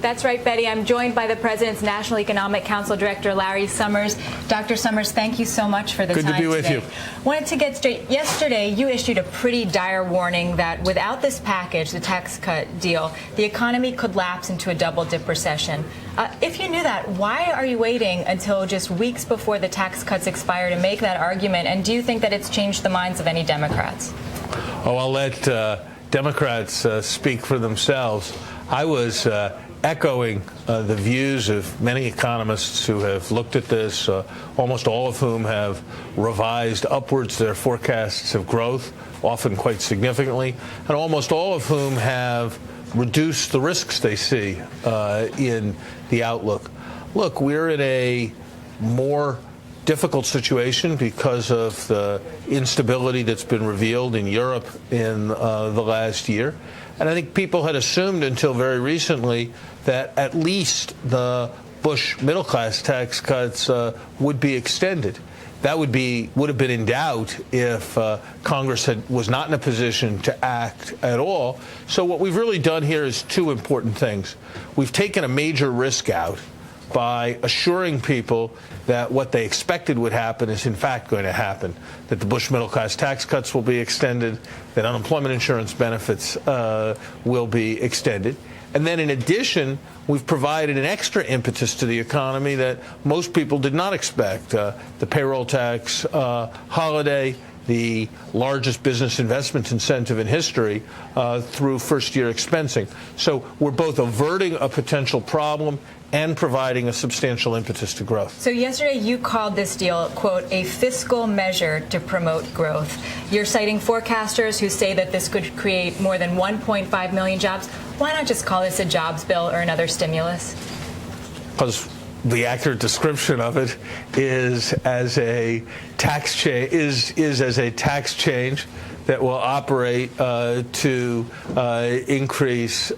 That's right, Betty. I'm joined by the President's National Economic Council Director, Larry Summers. Dr. Summers, thank you so much for the time today. Good to be with you. Wanted to get straight. Yesterday, you issued a pretty dire warning that without this package, the tax cut deal, the economy could lapse into a double-dip recession. If you knew that, why are you waiting until just weeks before the tax cuts expire to make that argument? And do you think that it's changed the minds of any Democrats? Oh, I'll let Democrats speak for themselves. I was echoing the views of many economists who have looked at this, almost all of whom have revised upwards their forecasts of growth, often quite significantly, and almost all of whom have reduced the risks they see in the outlook. Look, we're in a more difficult situation because of the instability that's been revealed in Europe in the last year. And I think people had assumed until very recently that at least the Bush middle-class tax cuts would be extended. That would have been in doubt if Congress was not in a position to act at all. So what we've really done here is two important things. We've taken a major risk out by assuring people that what they expected would happen is in fact going to happen, that the Bush middle-class tax cuts will be extended, that unemployment insurance benefits will be extended. And then in addition, we've provided an extra impetus to the economy that most people did not expect. The payroll tax holiday, the largest business investment incentive in history through first-year expensing. So we're both averting a potential problem and providing a substantial impetus to growth. So yesterday you called this deal, quote, a fiscal measure to promote growth. You're citing forecasters who say that this could create more than 1.5 million jobs. Why not just call this a jobs bill or another stimulus? Because the accurate description of it is as a tax change, is as a tax change that will operate to increase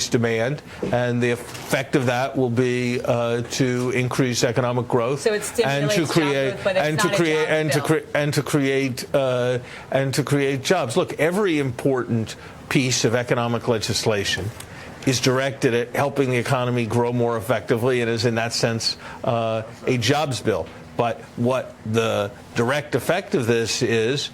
demand, and the effect of that will be to increase economic growth. So it stimulates job growth, but it's not a job bill. And to create jobs. Look, every important piece of economic legislation is directed at helping the economy grow more effectively and is in that sense a jobs bill. But what the direct effect of this is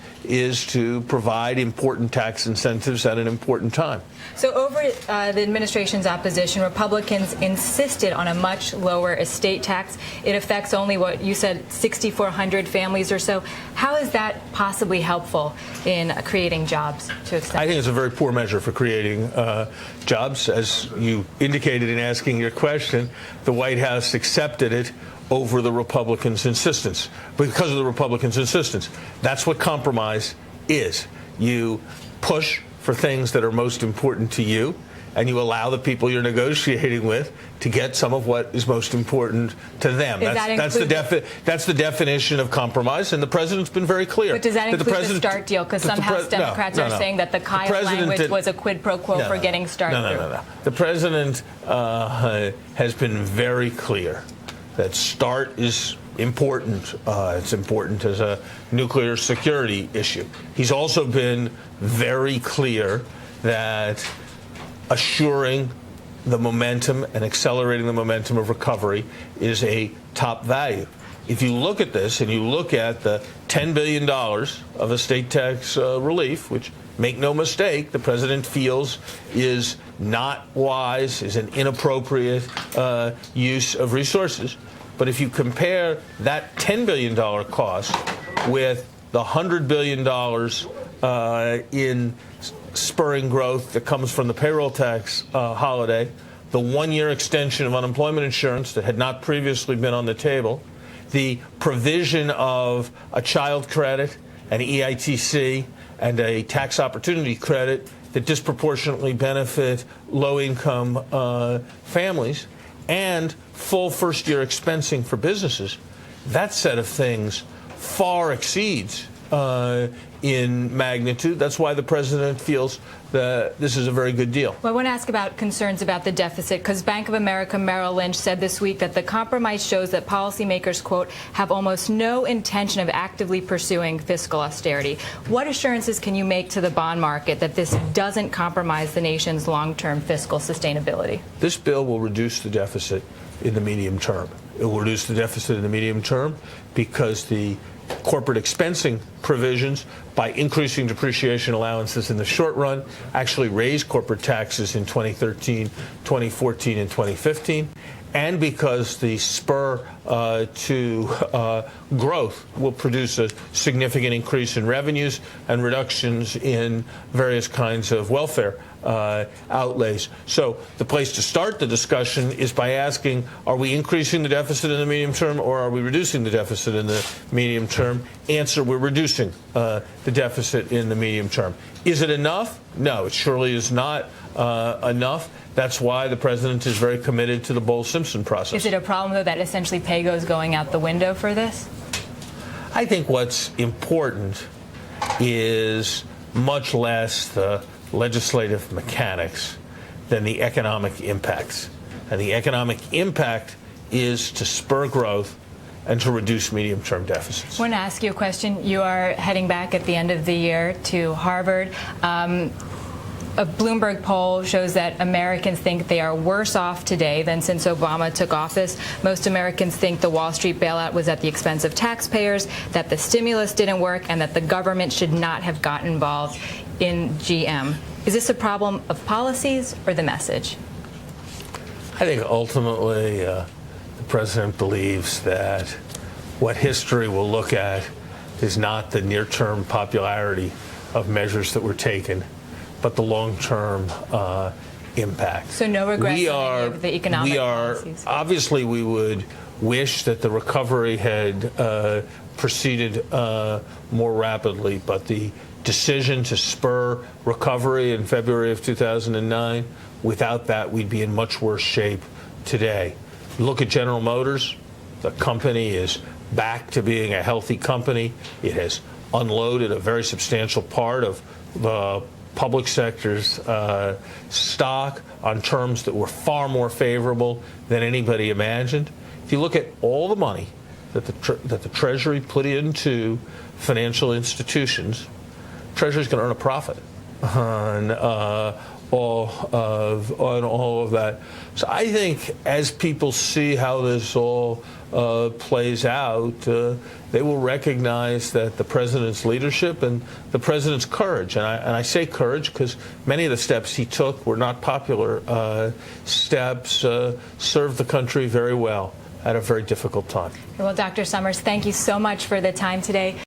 to provide important tax incentives at an important time. So over the administration's opposition, Republicans insisted on a much lower estate tax. It affects only what you said, 6,400 families or so. How is that possibly helpful in creating jobs to extend? I think it's a very poor measure for creating jobs. As you indicated in asking your question, the White House accepted it over the Republicans' insistence, because of the Republicans' insistence. That's what compromise is. You push for things that are most important to you, and you allow the people you're negotiating with to get some of what is most important to them. That's the definition of compromise, and the president's been very clear. But does that include the START deal? Because some House Democrats are saying that the Kyle language was a quid pro quo for getting START through. No. The president has been very clear that START is important. It's important as a nuclear security issue. He's also been very clear that assuring the momentum and accelerating the momentum of recovery is a top value. If you look at this and you look at the $10 billion of estate tax relief, which, make no mistake, the president feels is not wise, is an inappropriate use of resources. But if you compare that $10 billion cost with the $100 billion in spurring growth that comes from the payroll tax holiday, the one-year extension of unemployment insurance that had not previously been on the table, the provision of a child credit, an EITC, and a tax opportunity credit that disproportionately benefit low-income families, and full first-year expensing for businesses, that set of things far exceeds in magnitude. That's why the president feels that this is a very good deal. Well, I want to ask about concerns about the deficit, because Bank of America Merrill Lynch said this week that the compromise shows that policymakers, quote, have almost no intention of actively pursuing fiscal austerity. What assurances can you make to the bond market that this doesn't compromise the nation's long-term fiscal sustainability? This bill will reduce the deficit in the medium term. It will reduce the deficit in the medium term because the corporate expensing provisions, by increasing depreciation allowances in the short run, actually raise corporate taxes in 2013, 2014, and 2015, and because the spur to growth will produce a significant increase in revenues and reductions in various kinds of welfare outlays. So the place to start the discussion is by asking, are we increasing the deficit in the medium term, or are we reducing the deficit in the medium term? Answer, we're reducing the deficit in the medium term. Is it enough? No, it surely is not enough. That's why the president is very committed to the Bowles-Simpson process. Is it a problem, though, that essentially PAYGO is going out the window for this? I think what's important is much less the legislative mechanics than the economic impacts. And the economic impact is to spur growth and to reduce medium-term deficits. I want to ask you a question. You are heading back at the end of the year to Harvard. A Bloomberg poll shows that Americans think they are worse off today than since Obama took office. Most Americans think the Wall Street bailout was at the expense of taxpayers, that the stimulus didn't work, and that the government should not have gotten involved in GM. Is this a problem of policies or the message? I think ultimately the president believes that what history will look at is not the near-term popularity of measures that were taken, but the long-term impact. So no regrets on any of the economic policies? Obviously, we would wish that the recovery had proceeded more rapidly, but the decision to spur recovery in February of 2009, without that, we'd be in much worse shape today. Look at General Motors. The company is back to being a healthy company. It has unloaded a very substantial part of the public sector's stock on terms that were far more favorable than anybody imagined. If you look at all the money that the Treasury put into financial institutions, Treasury's going to earn a profit on all of that. So I think as people see how this all plays out, they will recognize that the president's leadership and the president's courage, and I say courage because many of the steps he took were not popular steps, served the country very well at a very difficult time. Well, Dr. Summers, thank you so much for the time today.